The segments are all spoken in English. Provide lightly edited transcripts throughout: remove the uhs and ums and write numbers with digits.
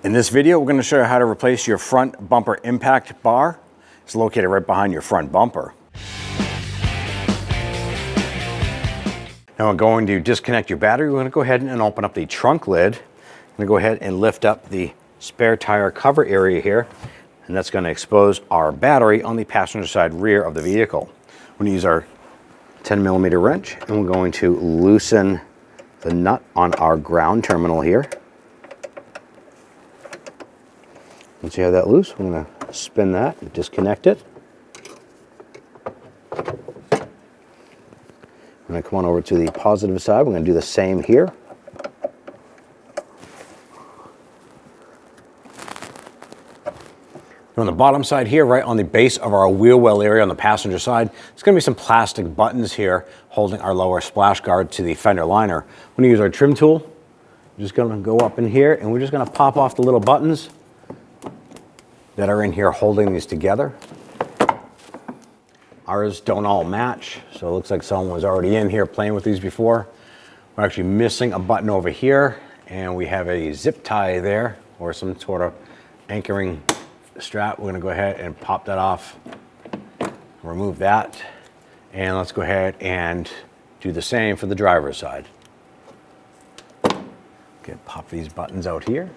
In this video, we're going to show you how to replace your front bumper impact bar. It's located right behind your front bumper. Now we're going to disconnect your battery. We're going to go ahead and open up the trunk lid. I'm going to go ahead and lift up the spare tire cover area here, and that's going to expose our battery on the passenger side rear of the vehicle. We're going to use our 10mm wrench, and we're going to loosen the nut on our ground terminal here. Once you have that loose, we're going to spin that and disconnect it. I'm going to come on over to the positive side. We're going to do the same here. On the bottom side here, right on the base of our wheel well area on the passenger side, there's going to be some plastic buttons here holding our lower splash guard to the fender liner. We're going to use our trim tool. We're just going to go up in here, and we're just going to pop off the little buttons that are in here holding these together. Ours don't all match, so it looks like someone was already in here playing with these before. We're actually missing a button over here, and we have a zip tie there or some sort of anchoring strap. We're going to go ahead and pop that off, remove that, and let's go ahead and do the same for the driver's side. Okay, pop these buttons out here.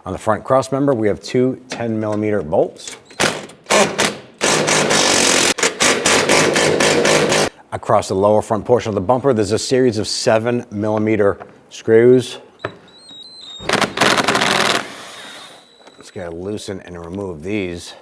On the front cross member, we have two 10mm bolts. Across the lower front portion of the bumper, there's a series of 7mm screws. Let's get to loosen and remove these.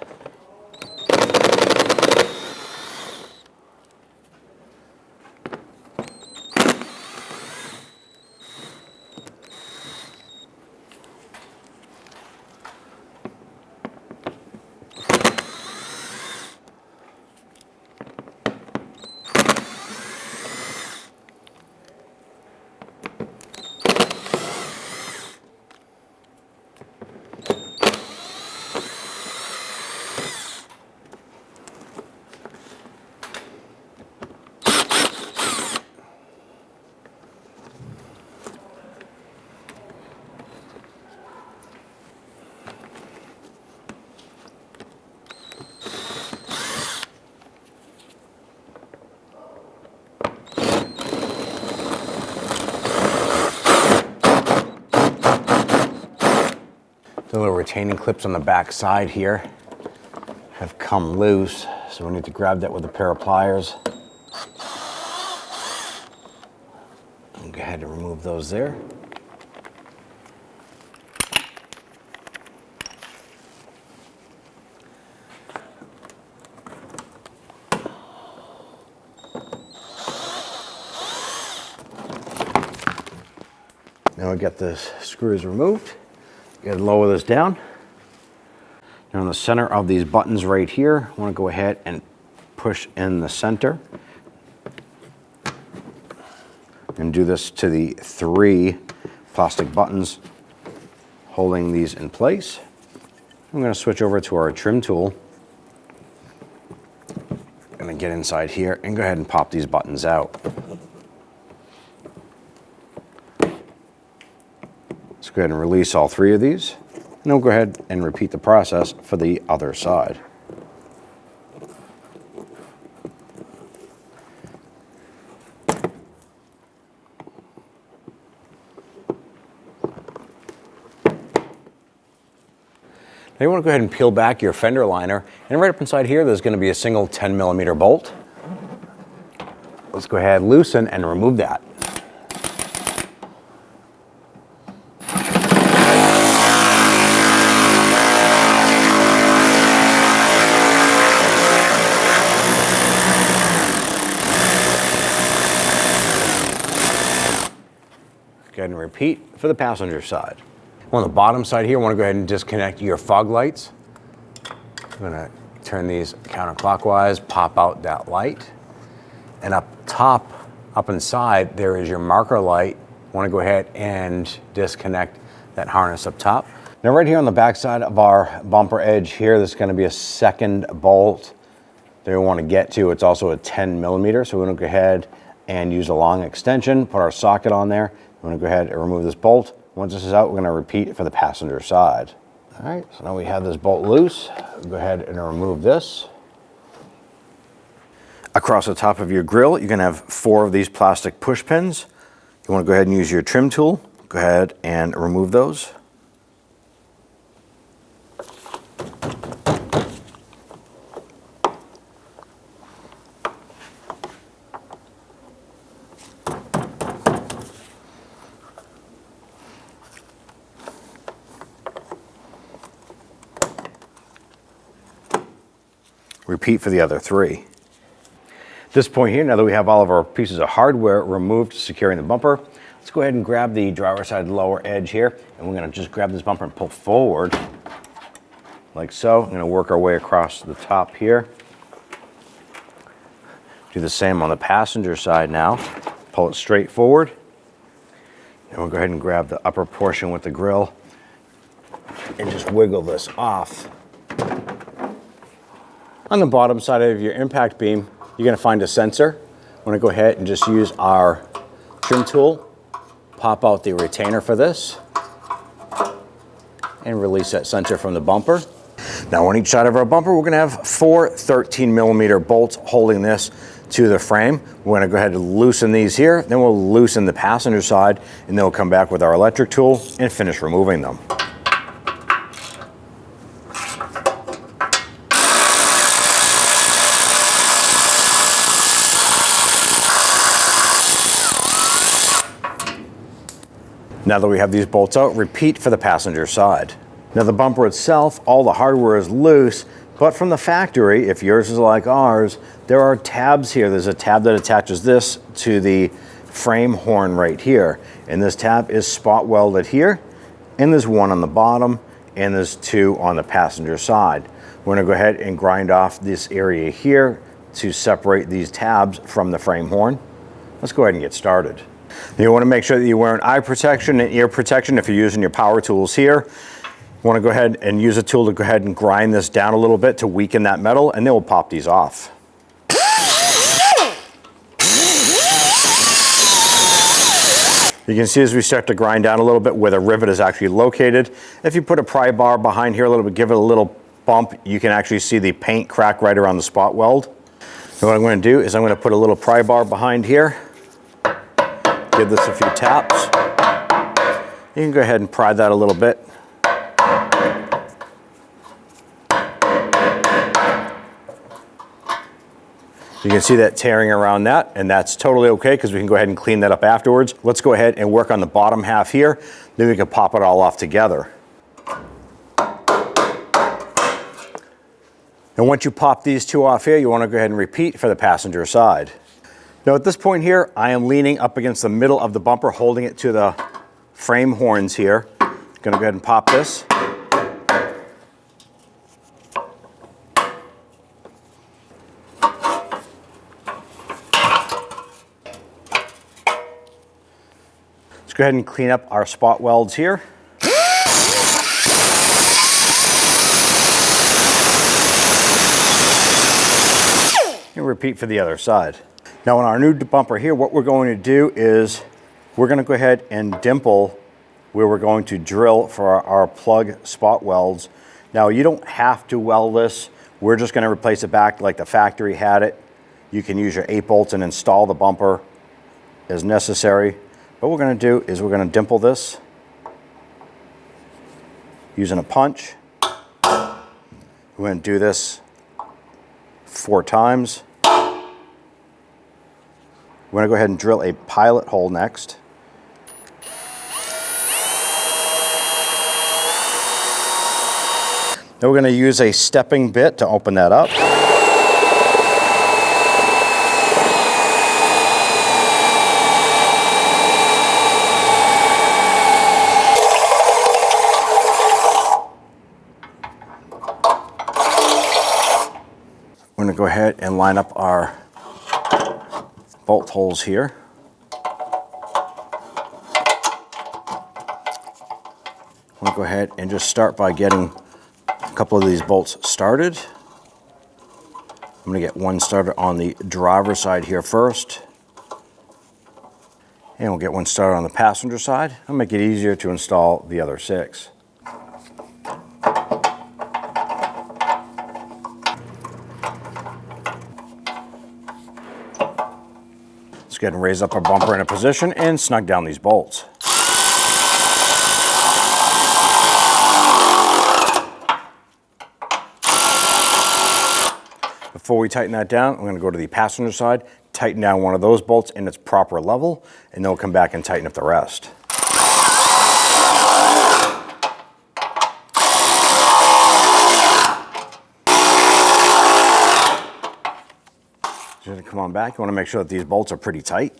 The little retaining clips on the back side here have come loose, so we need to grab that with a pair of pliers. I'll go ahead and remove those there. Now we got the screws removed. Gotta lower this down. Now in the center of these buttons right here, I want to go ahead and push in the center. And do this to the 3 plastic buttons holding these in place. I'm going to switch over to our trim tool. I'm going to get inside here and go ahead and pop these buttons out. Let's go ahead and release all 3 of these, and we'll go ahead and repeat the process for the other side. Now you want to go ahead and peel back your fender liner, and right up inside here there's going to be a single 10mm bolt. Let's go ahead, loosen, and remove that. Go ahead and repeat for the passenger side. On the bottom side here, I want to go ahead and disconnect your fog lights. I'm going to turn these counterclockwise, pop out that light. And up top, up inside, there is your marker light. I want to go ahead and disconnect that harness up top. Now right here on the back side of our bumper edge here, there's going to be a second bolt that we want to get to. It's also a 10 millimeter, so we're going to go ahead and use a long extension, put our socket on there. We're going to go ahead and remove this bolt. Once this is out, we're going to repeat for the passenger side. All right, so now we have this bolt loose. We'll go ahead and remove this. Across the top of your grill, you're going to have 4 of these plastic push pins. You want to go ahead and use your trim tool. Go ahead and remove those. Repeat for the other 3. At this point here, now that we have all of our pieces of hardware removed, securing the bumper, let's go ahead and grab the driver's side lower edge here, and we're going to just grab this bumper and pull forward, like so. I'm going to work our way across the top here. Do the same on the passenger side now. Pull it straight forward. And we'll go ahead and grab the upper portion with the grill and just wiggle this off. On the bottom side of your impact beam, you're going to find a sensor. I'm going to go ahead and just use our trim tool, pop out the retainer for this, and release that sensor from the bumper. Now on each side of our bumper, we're going to have 4 13 millimeter bolts holding this to the frame. We're going to go ahead and loosen these here, then we'll loosen the passenger side, and then we'll come back with our electric tool and finish removing them. Now that we have these bolts out, repeat for the passenger side. Now the bumper itself, all the hardware is loose, but from the factory, if yours is like ours, there are tabs here. There's a tab that attaches this to the frame horn right here. And this tab is spot welded here, and there's 1 on the bottom, and there's 2 on the passenger side. We're gonna go ahead and grind off this area here to separate these tabs from the frame horn. Let's go ahead and get started. You want to make sure that you're wearing eye protection and ear protection if you're using your power tools here. You want to go ahead and use a tool to go ahead and grind this down a little bit to weaken that metal, and then we'll pop these off. You can see as we start to grind down a little bit where the rivet is actually located. If you put a pry bar behind here a little bit, give it a little bump, you can actually see the paint crack right around the spot weld. So what I'm going to do is I'm going to put a little pry bar behind here. Give this a few taps. You can go ahead and pry that a little bit. You can see that tearing around that, and that's totally okay because we can go ahead and clean that up afterwards. Let's go ahead and work on the bottom half here, then we can pop it all off together. And once you pop these 2 off here, you want to go ahead and repeat for the passenger side. Now at this point here, I am leaning up against the middle of the bumper, holding it to the frame horns here. Gonna go ahead and pop this. Let's go ahead and clean up our spot welds here. And repeat for the other side. Now on our new bumper here, what we're going to do is we're going to go ahead and dimple where we're going to drill for our plug spot welds. Now you don't have to weld this. We're just going to replace it back like the factory had it. You can use your 8 bolts and install the bumper as necessary. What we're going to do is we're going to dimple this using a punch. We're going to do this 4 times. We're going to go ahead and drill a pilot hole next. Then we're going to use a stepping bit to open that up. We're going to go ahead and line up our bolt holes here. I'm going to go ahead and just start by getting a couple of these bolts started. I'm going to get one started on the driver's side here first. And we'll get one started on the passenger side. I'll make it easier to install the other 6. Let's go ahead and raise up our bumper in a position and snug down these bolts. Before we tighten that down, I'm going to go to the passenger side, tighten down one of those bolts in its proper level, and then we'll come back and tighten up the rest. Just come on back. You want to make sure that these bolts are pretty tight.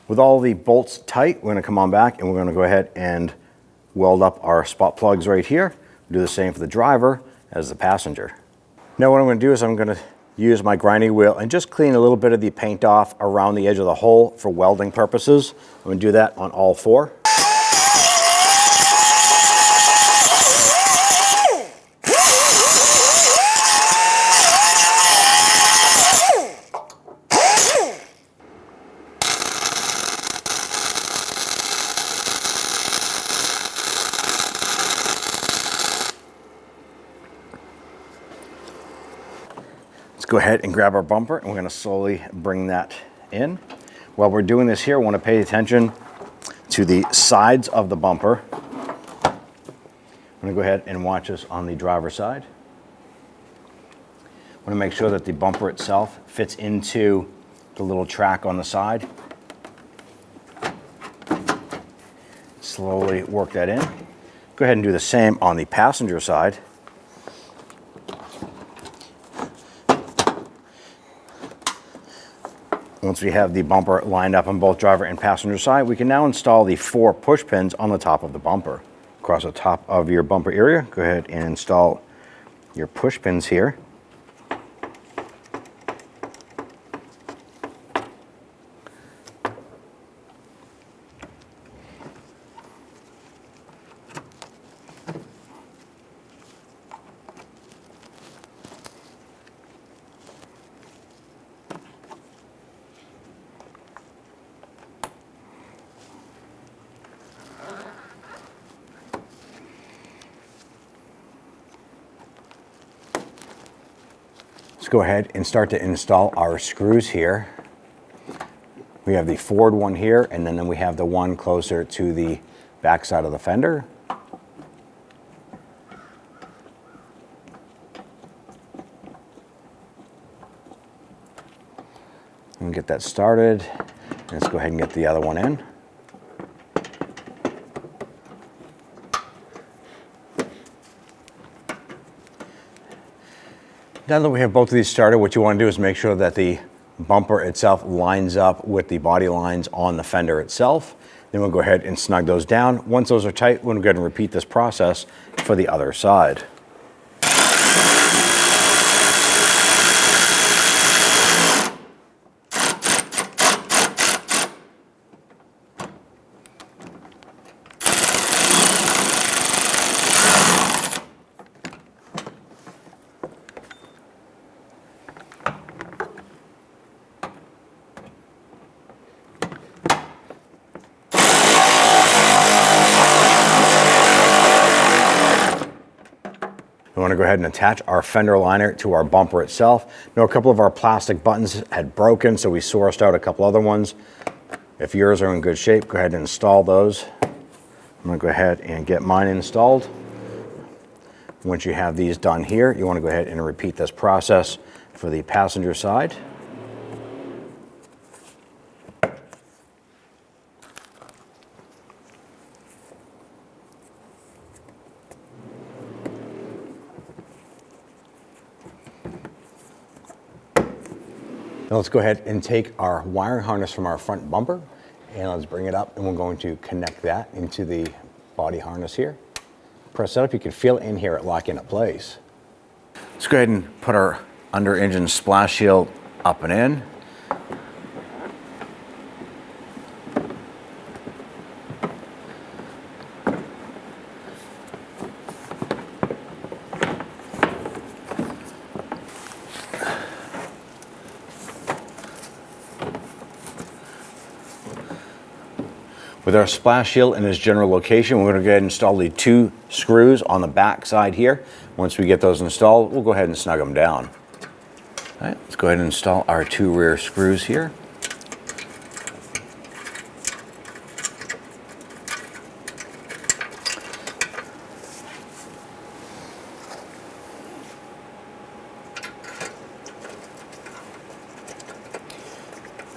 With all the bolts tight, we're going to come on back and we're going to go ahead and weld up our spot plugs right here. Do the same for the driver as the passenger. Now what I'm going to do is I'm going to use my grinding wheel and just clean a little bit of the paint off around the edge of the hole for welding purposes. I'm going to do that on all 4. Let's go ahead and grab our bumper and we're going to slowly bring that in. While we're doing this here, I want to pay attention to the sides of the bumper. I'm going to go ahead and watch this on the driver's side. I want to make sure that the bumper itself fits into the little track on the side. Slowly work that in. Go ahead and do the same on the passenger side. Once we have the bumper lined up on both driver and passenger side, we can now install the 4 push pins on the top of the bumper. Across the top of your bumper area, go ahead and install your push pins here. Let's go ahead and start to install our screws here. We have the forward one here, and then we have the one closer to the back side of the fender. And get that started. Let's go ahead and get the other one in. Now that we have both of these started, what you want to do is make sure that the bumper itself lines up with the body lines on the fender itself. Then we'll go ahead and snug those down. Once those are tight, we'll go ahead and repeat this process for the other side. We want to go ahead and attach our fender liner to our bumper itself. Now, a couple of our plastic buttons had broken, so we sourced out a couple other ones. If yours are in good shape, go ahead and install those. I'm going to go ahead and get mine installed. Once you have these done here, you want to go ahead and repeat this process for the passenger side. Now let's go ahead and take our wiring harness from our front bumper and let's bring it up, and we're going to connect that into the body harness here. Press that up, you can feel it in here, it lock into place. Let's go ahead and put our under engine splash shield up and in. With our splash shield in its general location, we're going to go ahead and install the 2 screws on the back side here. Once we get those installed, we'll go ahead and snug them down. All right, let's go ahead and install our 2 rear screws here.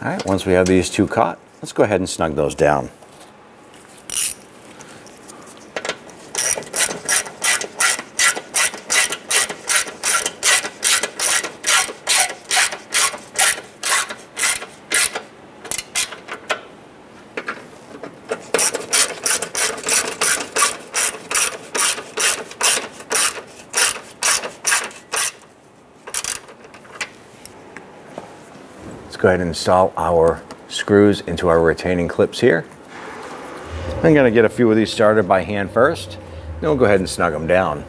All right, once we have these 2 caught, let's go ahead and snug those down. Let's go ahead and install our screws into our retaining clips here. I'm going to get a few of these started by hand first, then we'll go ahead and snug them down.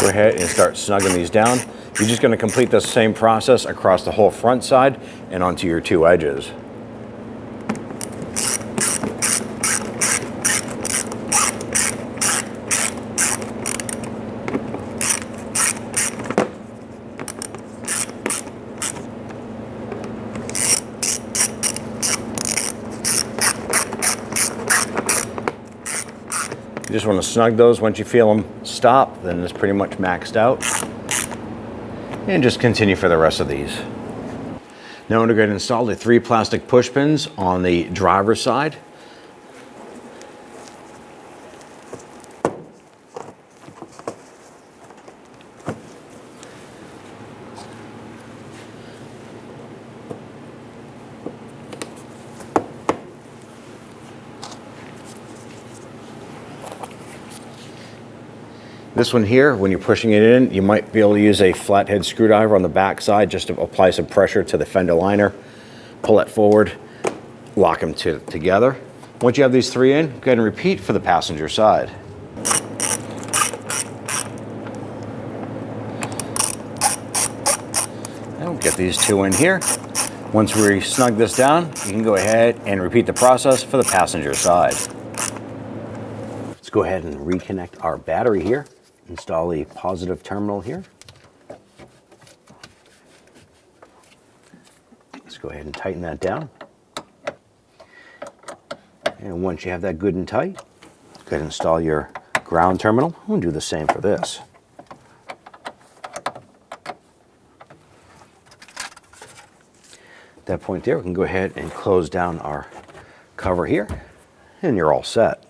Go ahead and start snugging these down. You're just going to complete the same process across the whole front side and onto your 2 edges. You just want to snug those. Once you feel them stop, then it's pretty much maxed out. And just continue for the rest of these. Now I'm going to go ahead and install the 3 plastic push pins on the driver's side. This one here, when you're pushing it in, you might be able to use a flathead screwdriver on the back side just to apply some pressure to the fender liner. Pull it forward, lock them together. Once you have these 3 in, go ahead and repeat for the passenger side. And we'll get these 2 in here. Once we snug this down, you can go ahead and repeat the process for the passenger side. Let's go ahead and reconnect our battery here. Install the positive terminal here. Let's go ahead and tighten that down. And once you have that good and tight, go ahead and install your ground terminal. We'll do the same for this. At that point there, we can go ahead and close down our cover here, and you're all set.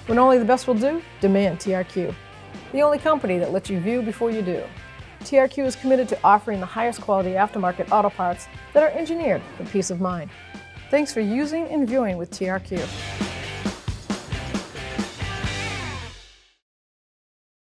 When only the best will do, demand TRQ. The only company that lets you view before you do. TRQ is committed to offering the highest quality aftermarket auto parts that are engineered for peace of mind. Thanks for using and viewing with TRQ.